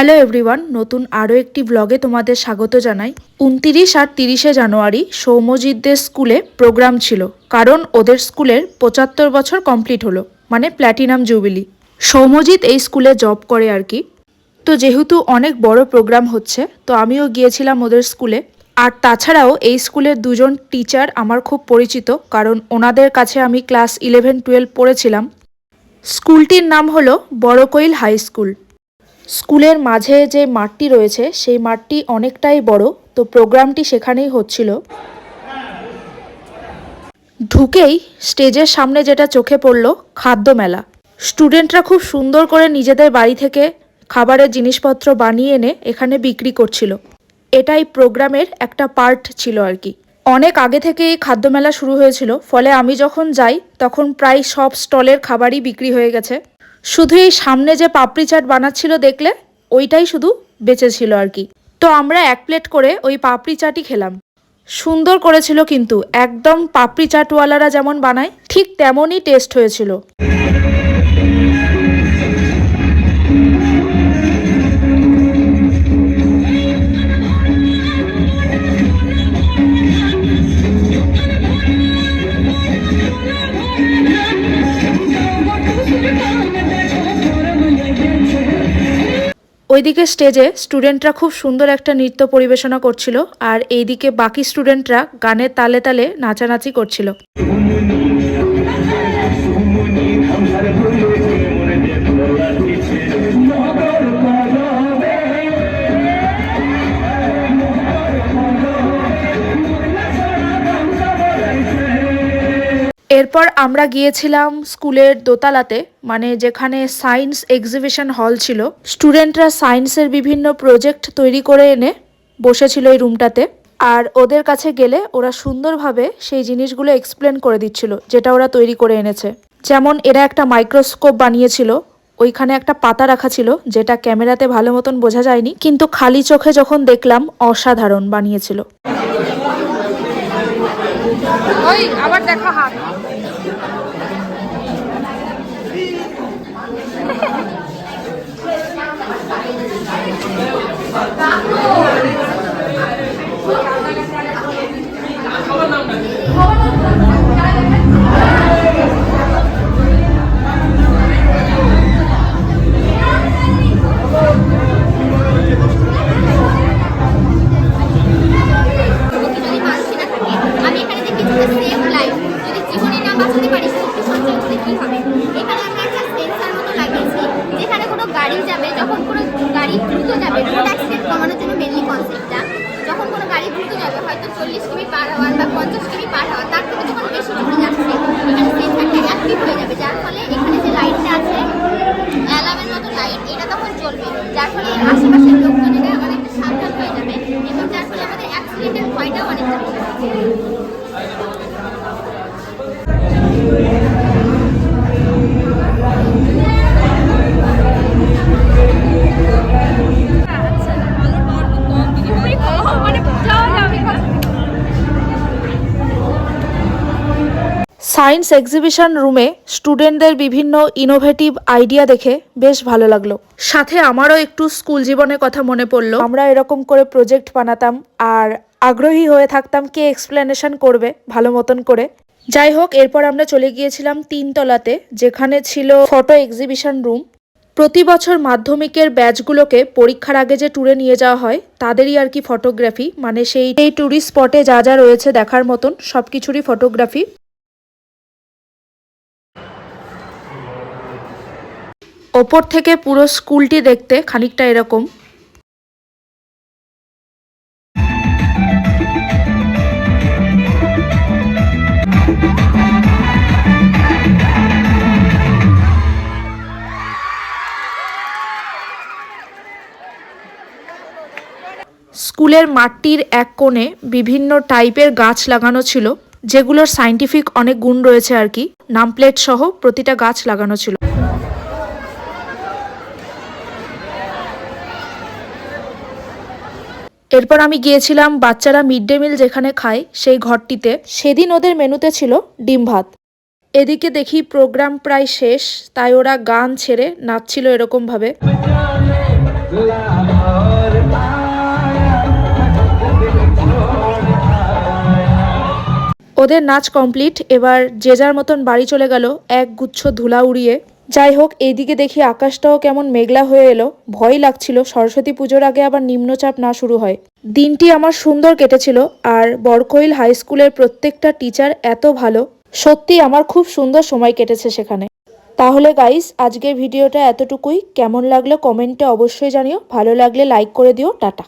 Hello everyone, নতুন আরও একটি ব্লগে তোমাদের স্বাগত জানাই। 29 আর 30শে জানুয়ারি সৌম্যজিৎদের স্কুলে প্রোগ্রাম ছিল, কারণ ওদের স্কুলের 75 বছর কমপ্লিট হলো, মানে প্ল্যাটিনাম জুবিলি। সৌম্যজিৎ এই স্কুলে জব করে আর কি। তো যেহেতু অনেক বড় প্রোগ্রাম হচ্ছে, তো আমিও গিয়েছিলাম ওদের স্কুলে। আর তাছাড়াও এই স্কুলের দুজন টিচার আমার খুব পরিচিত, কারণ ওনাদের কাছে আমি ক্লাস 11-12 পড়েছিলাম। স্কুলটির নাম হলো বড়কৈল হাই স্কুল। স্কুলের মাঝে যে মাঠটি রয়েছে সেই মাঠটি অনেকটাই বড়, তো প্রোগ্রামটি সেখানেই হচ্ছিল। ঢুকেই স্টেজের সামনে যেটা চোখে পড়ল, খাদ্য মেলা। স্টুডেন্টরা খুব সুন্দর করে নিজেদের বাড়ি থেকে খাবারের জিনিসপত্র বানিয়ে এনে এখানে বিক্রি করছিল। এটাই প্রোগ্রামের একটা পার্ট ছিল আর কি। অনেক আগে থেকে এই খাদ্য মেলা শুরু হয়েছিল, ফলে আমি যখন যাই তখন প্রায় সব স্টলের খাবারই বিক্রি হয়ে গেছে। শুধু এই সামনে যে পাপড়ি চাট বানাচ্ছিল দেখলে, ওইটাই শুধু বেঁচে ছিল আর কি। তো আমরা 1 প্লেট করে ওই পাপড়ি চাটই খেলাম। সুন্দর করেছিল, কিন্তু একদম পাপড়ি চাটওয়ালারা যেমন বানায় ঠিক তেমনই টেস্ট হয়েছিল। ওইদিকে স্টেজে স্টুডেন্টরা খুব সুন্দর একটা নৃত্য পরিবেশনা করছিল, আর এইদিকে বাকি স্টুডেন্টরা গানের তালে তালে নাচানাচি করছিল। এরপর আমরা গিয়েছিলাম স্কুলের দোতলাতে, মানে যেখানে সায়েন্স এক্সিবিশন হল ছিল। স্টুডেন্টরা সায়েন্সের বিভিন্ন প্রজেক্ট তৈরি করে এনে বসেছিল এই রুমটাতে, আর ওদের কাছে গেলে ওরা সুন্দরভাবে সেই জিনিসগুলো এক্সপ্লেন করে দিচ্ছিল যেটা ওরা তৈরি করে এনেছে। যেমন এরা একটা মাইক্রোস্কোপ বানিয়েছিল, ওইখানে একটা পাতা রাখা ছিল যেটা ক্যামেরাতে ভালো মতন বোঝা যায়নি, কিন্তু খালি চোখে যখন দেখলাম অসাধারণ বানিয়েছিল। ওই আবার দেখা হাত। সায়েন্স এক্সিবিশন রুমে স্টুডেন্টদের বিভিন্ন ইনোভেটিভ আইডিয়া দেখে বেশ ভালো লাগলো। সাথে আমারও একটু স্কুল জীবনের কথা মনে পড়লো। আমরা এরকম করে প্রজেক্ট বানাতাম আর আগ্রহী হয়ে থাকতাম কে এক্সপ্লেনেশন করবে ভালো মতন করে। যাই হোক, এরপর আমরা চলে গিয়েছিলাম 3 তলাতে, যেখানে ছিল ফটো এক্সিবিশন রুম। প্রতি বছর মাধ্যমিকের ব্যাচগুলোকে পরীক্ষার আগে যে ট্যুরে নিয়ে যাওয়া হয় তাদেরই আর কি ফটোগ্রাফি, মানে সেই ট্যুরিস্ট স্পটে যা যা রয়েছে দেখার মতন সব কিছুরই ফটোগ্রাফি। ওপর থেকে পুরো স্কুলটি দেখতে খানিকটা এরকম। স্কুলের মাঠটির এক কোণে বিভিন্ন টাইপের গাছ লাগানো ছিল, যেগুলোর সায়েন্টিফিক অনেক গুণ রয়েছে আর কি। নামপ্লেট সহ প্রতিটা গাছ লাগানো ছিল। এরপর আমি গিয়েছিলাম বাচ্চারা মিড ডে মিল যেখানে খায় সেই ঘরটিতে। সেদিন ওদের মেনুতে ছিল ডিম ভাত। এদিকে দেখি প্রোগ্রাম প্রায় শেষ, তাই ওরা গান ছেড়ে নাচছিল এরকম ভাবে। ওদের নাচ কমপ্লিট, এবার যে যার মতন বাড়ি চলে গেল এক গুচ্ছ ধুলা উড়িয়ে। যাই হোক, এইদিকে দেখি আকাশটাও কেমন মেঘলা হয়ে এলো, ভয় লাগছিল সরস্বতী পুজোর আগে আবার নিম্নচাপ না শুরু হয়। দিনটি আমার সুন্দর কেটেছিল, আর বরকইল হাই স্কুলের প্রত্যেকটা টিচার এত ভালো, সত্যি আমার খুব সুন্দর সময় কেটেছে সেখানে। তাহলে গাইস, আজকের ভিডিওটা এতটুকুই। কেমন লাগলো কমেন্টে অবশ্যই জানিও, ভালো লাগলে লাইক করে দিও। টাটা।